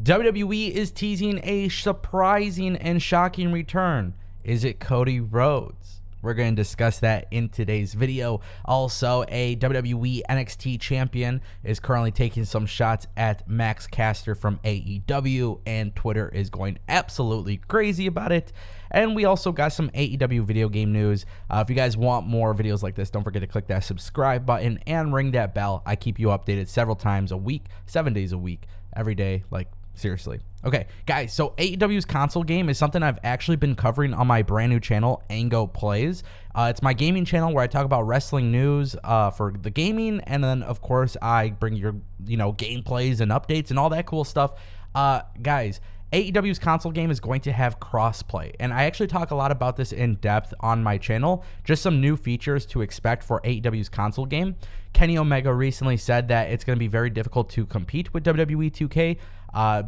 WWE is teasing a surprising and shocking return. Is it Cody Rhodes? We're going to discuss that in today's video. Also, a WWE NXT champion is currently taking some shots at Max Caster from AEW, and Twitter is going absolutely crazy about it. And we also got some AEW video game news. If you guys want more videos like this, don't forget to click that subscribe button and ring that bell. I keep you updated several times a week, 7 days a week, every day, like seriously. Okay, guys, so AEW's console game is something I've actually been covering on my brand new channel, Ango Plays. It's my gaming channel where I talk about wrestling news for the gaming, and then, of course, I bring your, gameplays and updates and all that cool stuff. Guys, AEW's console game is going to have crossplay, and I actually talk a lot about this in depth on my channel, just some new features to expect for AEW's console game. Kenny Omega recently said that it's going to be very difficult to compete with WWE 2K,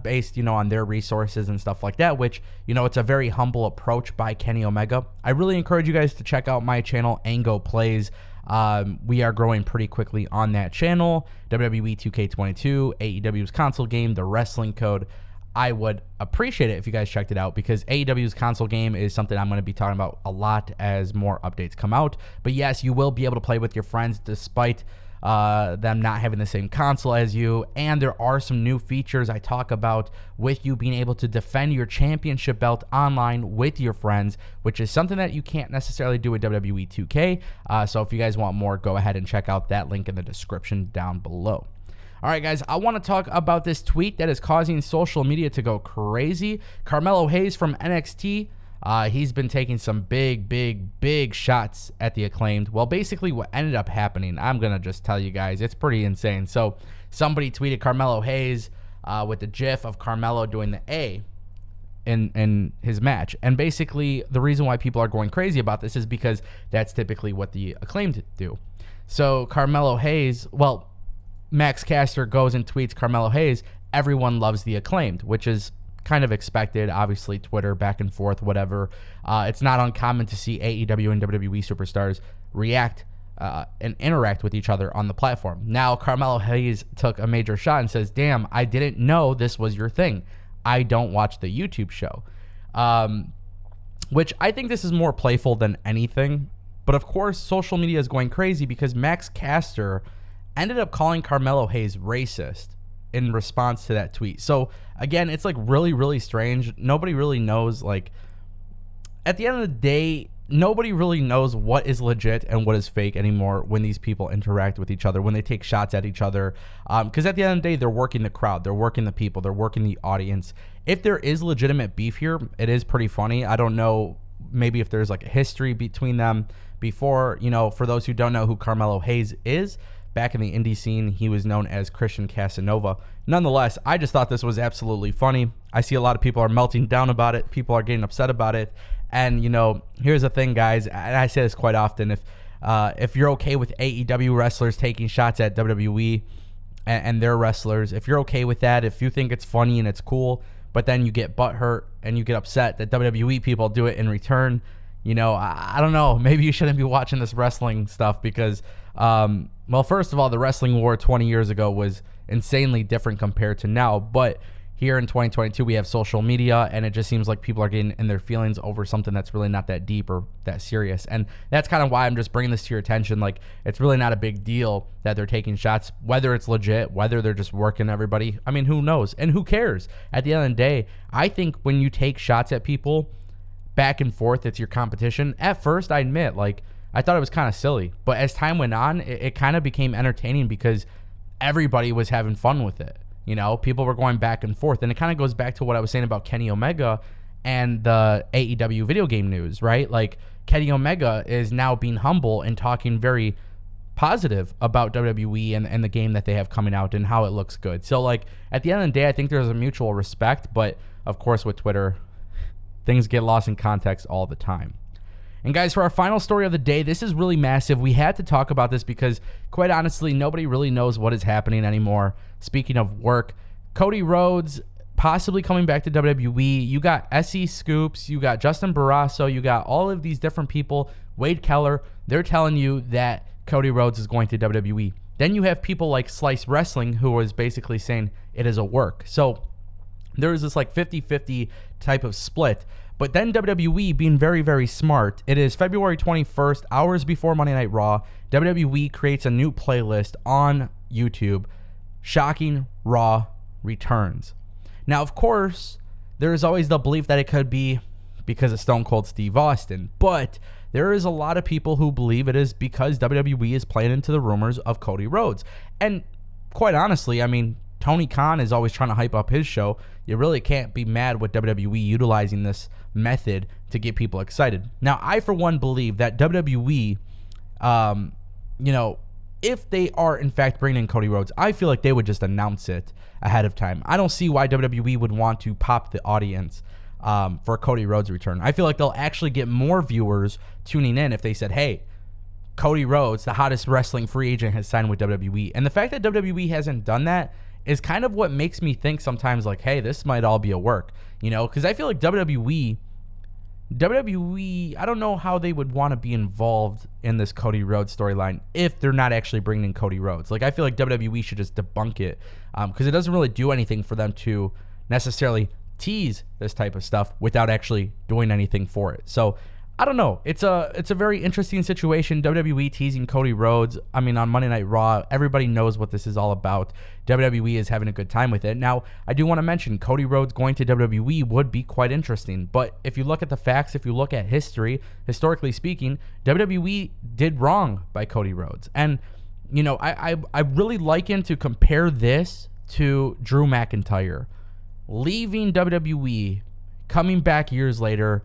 based, on their resources and stuff like that, which, it's a very humble approach by Kenny Omega. I really encourage you guys to check out my channel, Ango Plays. We are growing pretty quickly on that channel. WWE 2K22, AEW's console game, the wrestling code. I would appreciate it if you guys checked it out, because AEW's console game is something I'm going to be talking about a lot as more updates come out. But yes, you will be able to play with your friends despite them not having the same console as you. And there are some new features I talk about with you being able to defend your championship belt online with your friends, which is something that you can't necessarily do with WWE 2K. So if you guys want more, go ahead and check out that link in the description down below. All right, guys, I want to talk about this tweet that is causing social media to go crazy. Carmelo Hayes from NXT, he's been taking some big shots at the Acclaimed. Well, basically what ended up happening, I'm going to just tell you guys, it's pretty insane. So somebody tweeted Carmelo Hayes with the gif of Carmelo doing the A in his match. And basically the reason why people are going crazy about this is because that's typically what the Acclaimed do. So Carmelo Hayes, well, Max Caster goes and tweets Carmelo Hayes, everyone loves the Acclaimed, which is kind of expected. Obviously, Twitter, back and forth, whatever. It's not uncommon to see AEW and WWE superstars react and interact with each other on the platform. Now, Carmelo Hayes took a major shot and says, damn, I didn't know this was your thing. I don't watch the YouTube show. Which I think this is more playful than anything. But of course, social media is going crazy because Max Caster ended up calling Carmelo Hayes racist in response to that tweet. So again, it's like really strange. Nobody really knows, like, at the end of the day, nobody really knows what is legit and what is fake anymore when these people interact with each other, when they take shots at each other. Because at the end of the day, they're working the crowd, they're working the people, they're working the audience. If there is legitimate beef here, it is pretty funny. I don't know, maybe if there's like a history between them before. For those who don't know who Carmelo Hayes is, back in the indie scene, he was known as Christian Casanova. Nonetheless, I just thought this was absolutely funny. I see a lot of people are melting down about it. People are getting upset about it. And, here's the thing, guys, and I say this quite often. If you're okay with AEW wrestlers taking shots at WWE and their wrestlers, if you're okay with that, if you think it's funny and it's cool, but then you get butthurt and you get upset that WWE people do it in return, I don't know. Maybe you shouldn't be watching this wrestling stuff because, well, first of all, the wrestling war 20 years ago was insanely different compared to now. But here in 2022, we have social media, and it just seems like people are getting in their feelings over something that's really not that deep or that serious. And that's kind of why I'm just bringing this to your attention. Like, it's really not a big deal that they're taking shots, whether it's legit, whether they're just working everybody. I mean, who knows? And who cares? At the end of the day, I think when you take shots at people back and forth, it's your competition. At first, I admit, like, I thought it was kind of silly, but as time went on, it kind of became entertaining because everybody was having fun with it. People were going back and forth, and it kind of goes back to what I was saying about Kenny Omega and the AEW video game news, right? Like, Kenny Omega is now being humble and talking very positive about WWE and the game that they have coming out and how it looks good. So, like, at the end of the day, I think there's a mutual respect, but of course with Twitter, things get lost in context all the time. And guys, for our final story of the day, this is really massive. We had to talk about this because, quite honestly, nobody really knows what is happening anymore. Speaking of work, Cody Rhodes possibly coming back to WWE. You got SE Scoops, you got Justin Barrasso, you got all of these different people. Wade Keller, they're telling you that Cody Rhodes is going to WWE. Then you have people like Slice Wrestling, who was basically saying it is a work. So there was this like 50-50 type of split. But then WWE being very, very smart, it is February 21st, hours before Monday Night Raw, WWE creates a new playlist on YouTube, Shocking Raw Returns. Now, of course, there is always the belief that it could be because of Stone Cold Steve Austin, but there is a lot of people who believe it is because WWE is playing into the rumors of Cody Rhodes. And quite honestly, I mean, Tony Khan is always trying to hype up his show. You really can't be mad with WWE utilizing this method to get people excited. Now, I, for one, believe that WWE, if they are, in fact, bringing in Cody Rhodes, I feel like they would just announce it ahead of time. I don't see why WWE would want to pop the audience for Cody Rhodes' return. I feel like they'll actually get more viewers tuning in if they said, hey, Cody Rhodes, the hottest wrestling free agent, has signed with WWE. And the fact that WWE hasn't done that is kind of what makes me think sometimes like, hey, this might all be a work, because I feel like WWE, I don't know how they would want to be involved in this Cody Rhodes storyline if they're not actually bringing in Cody Rhodes. Like, I feel like WWE should just debunk it because it doesn't really do anything for them to necessarily tease this type of stuff without actually doing anything for it. So I don't know. It's a very interesting situation. WWE teasing Cody Rhodes. I mean, on Monday Night Raw, everybody knows what this is all about. WWE is having a good time with it. Now, I do want to mention Cody Rhodes going to WWE would be quite interesting. But if you look at the facts, if you look at history, historically speaking, WWE did wrong by Cody Rhodes. And, I really liken to compare this to Drew McIntyre leaving WWE, coming back years later,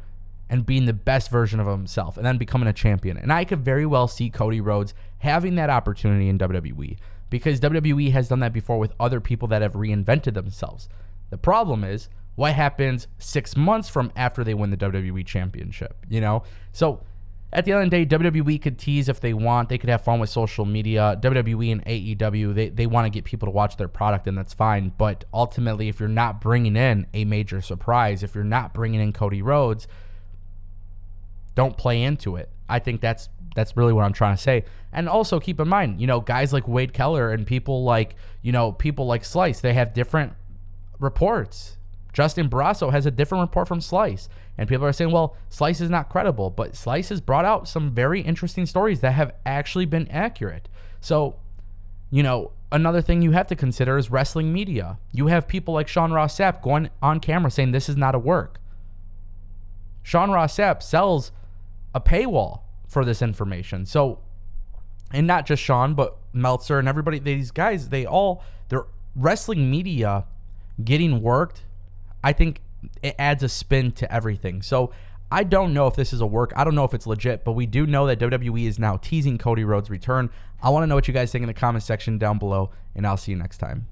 and being the best version of himself, and then becoming a champion. And I could very well see Cody Rhodes having that opportunity in WWE, because WWE has done that before with other people that have reinvented themselves. The problem is, what happens 6 months from after they win the WWE Championship, So, at the end of the day, WWE could tease if they want. They could have fun with social media. WWE and AEW, they want to get people to watch their product, and that's fine. But ultimately, if you're not bringing in a major surprise, if you're not bringing in Cody Rhodes, don't play into it. I think that's really what I'm trying to say. And also keep in mind, guys like Wade Keller and people like Slice, they have different reports. Justin Barrasso has a different report from Slice. And people are saying, well, Slice is not credible. But Slice has brought out some very interesting stories that have actually been accurate. So, another thing you have to consider is wrestling media. You have people like Sean Ross Sapp going on camera saying this is not a work. Sean Ross Sapp sells a paywall for this information. So, and not just Sean, but Meltzer and everybody, these guys, their wrestling media getting worked, I think it adds a spin to everything. So I don't know if this is a work. I don't know if it's legit, but we do know that WWE is now teasing Cody Rhodes' return. I want to know what you guys think in the comment section down below, and I'll see you next time.